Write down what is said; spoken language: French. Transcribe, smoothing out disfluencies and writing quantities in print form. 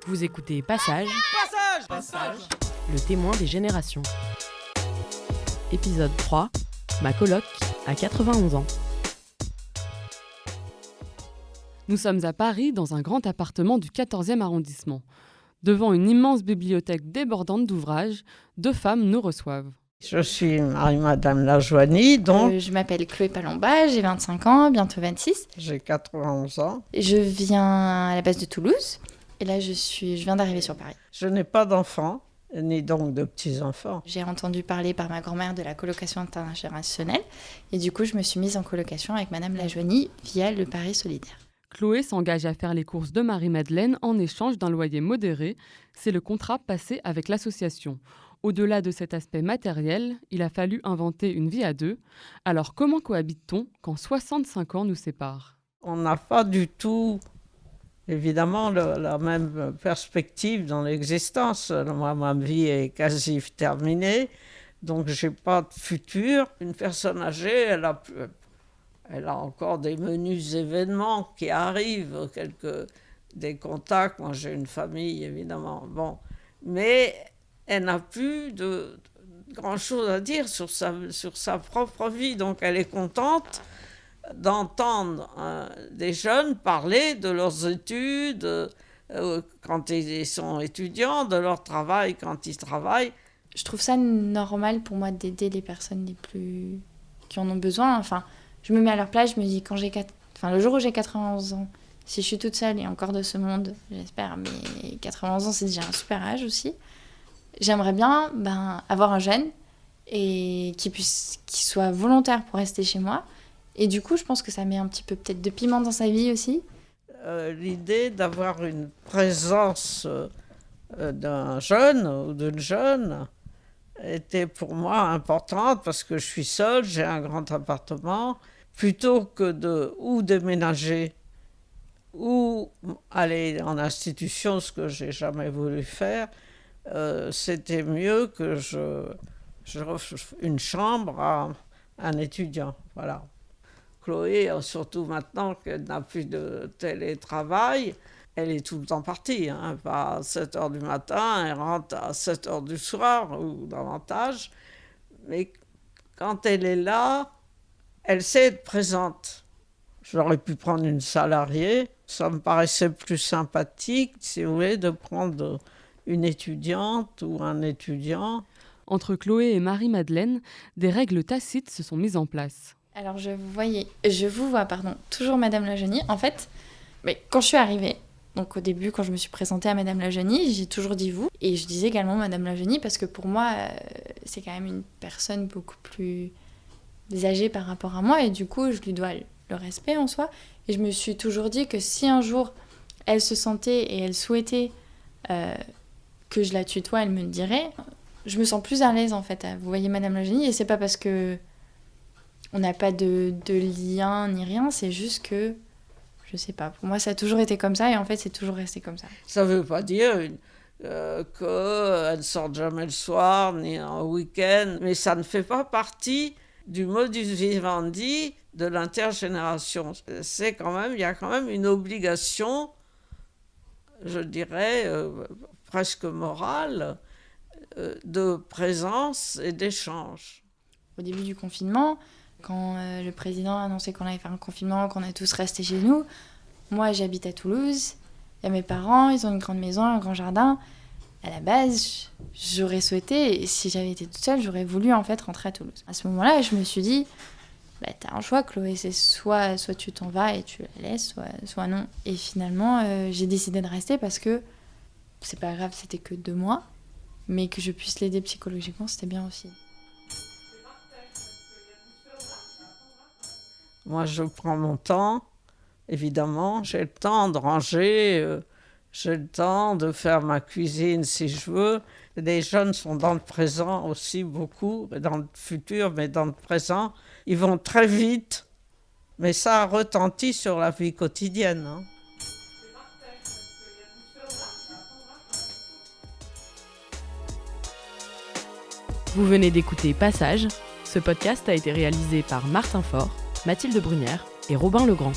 Vous écoutez Passage, Passage, le témoin des générations. Épisode 3, ma coloc a 91 ans. Nous sommes à Paris, dans un grand appartement du 14e arrondissement. Devant une immense bibliothèque débordante d'ouvrages, deux femmes nous reçoivent. Je suis Marie-Madame Lajoigny, donc Je m'appelle Chloé Palomba, j'ai 25 ans, bientôt 26. j'ai 91 ans. Je viens à la base de Toulouse et là je viens d'arriver sur Paris. Je n'ai pas d'enfants, ni donc de petits-enfants. J'ai entendu parler par ma grand-mère de la colocation intergénérationnelle et du coup je me suis mise en colocation avec Madame Lajoigny via le Paris Solidaire. Chloé s'engage à faire les courses de Marie-Madeleine en échange d'un loyer modéré. C'est le contrat passé avec l'association. Au-delà de cet aspect matériel, il a fallu inventer une vie à deux. Alors comment cohabite-t-on quand 65 ans nous séparent ? On n'a pas du tout, évidemment, la même perspective dans l'existence. Moi, ma vie est quasi terminée, donc je n'ai pas de futur. Une personne âgée, elle a encore des menus événements qui arrivent, des contacts. Moi, j'ai une famille, évidemment. Bon, mais elle n'a plus de grand-chose à dire sur sa propre vie. Donc, elle est contente d'entendre des jeunes parler de leurs études quand ils sont étudiants, de leur travail quand ils travaillent. Je trouve ça normal pour moi d'aider les personnes qui en ont besoin. Enfin, je me mets à leur place, je me dis le jour où j'ai 91 ans, si je suis toute seule et encore de ce monde, j'espère, mais 91 ans c'est déjà un super âge aussi. J'aimerais bien avoir un jeune et qui soit volontaire pour rester chez moi. Et du coup, je pense que ça met un petit peu peut-être de piment dans sa vie aussi. L'idée d'avoir une présence d'un jeune ou d'une jeune était pour moi importante parce que je suis seule, j'ai un grand appartement. Plutôt que de ou déménager ou aller en institution, ce que j'ai jamais voulu faire, c'était mieux que je une chambre à un étudiant. Voilà. Chloé, surtout maintenant qu'elle n'a plus de télétravail, elle est tout le temps partie. Pas à 7h du matin, elle rentre à 7h du soir ou davantage. Mais quand elle est là, elle sait être présente. J'aurais pu prendre une salariée. Ça me paraissait plus sympathique, si vous voulez, de prendre une étudiante ou un étudiant. Entre Chloé et Marie-Madeleine, des règles tacites se sont mises en place. Alors je vous vois, toujours Madame Lajoigny. En fait, quand je suis arrivée, donc au début, quand je me suis présentée à Madame Lajoigny, j'ai toujours dit vous. Et je disais également Madame Lajoigny parce que pour moi, c'est quand même une personne beaucoup plus âgée par rapport à moi. Et du coup, je lui dois le respect en soi. Et je me suis toujours dit que si un jour, elle se sentait et elle souhaitait que je la tutoie, elle me le dirait. Je me sens plus à l'aise en fait. Vous voyez Madame Lajoigny, et c'est pas parce que on n'a pas de lien ni rien, c'est juste que, je sais pas, pour moi ça a toujours été comme ça et en fait c'est toujours resté comme ça. Ça veut pas dire qu'elle ne sort jamais le soir ni en week-end, mais ça ne fait pas partie du modus vivendi de l'intergénération. Il y a quand même une obligation, je dirais, presque morale, de présence et d'échange. Au début du confinement, quand le président a annoncé qu'on allait faire un confinement, qu'on est tous restés chez nous, moi j'habite à Toulouse, il y a mes parents, ils ont une grande maison, un grand jardin. À la base, j'aurais souhaité, et si j'avais été toute seule, j'aurais voulu en fait rentrer à Toulouse. À ce moment-là, je me suis dit, t'as un choix Chloé, c'est soit tu t'en vas et tu la laisses, soit non. Et finalement, j'ai décidé de rester parce que c'est pas grave, c'était que 2 mois, mais que je puisse l'aider psychologiquement, c'était bien aussi. Moi, je prends mon temps, évidemment. J'ai le temps de ranger, j'ai le temps de faire ma cuisine si je veux. Les jeunes sont dans le présent aussi beaucoup, dans le futur, mais dans le présent. Ils vont très vite, mais ça retentit sur la vie quotidienne. Vous venez d'écouter Passage. Ce podcast a été réalisé par Martin Faure, Mathilde Brunière et Robin Legrand.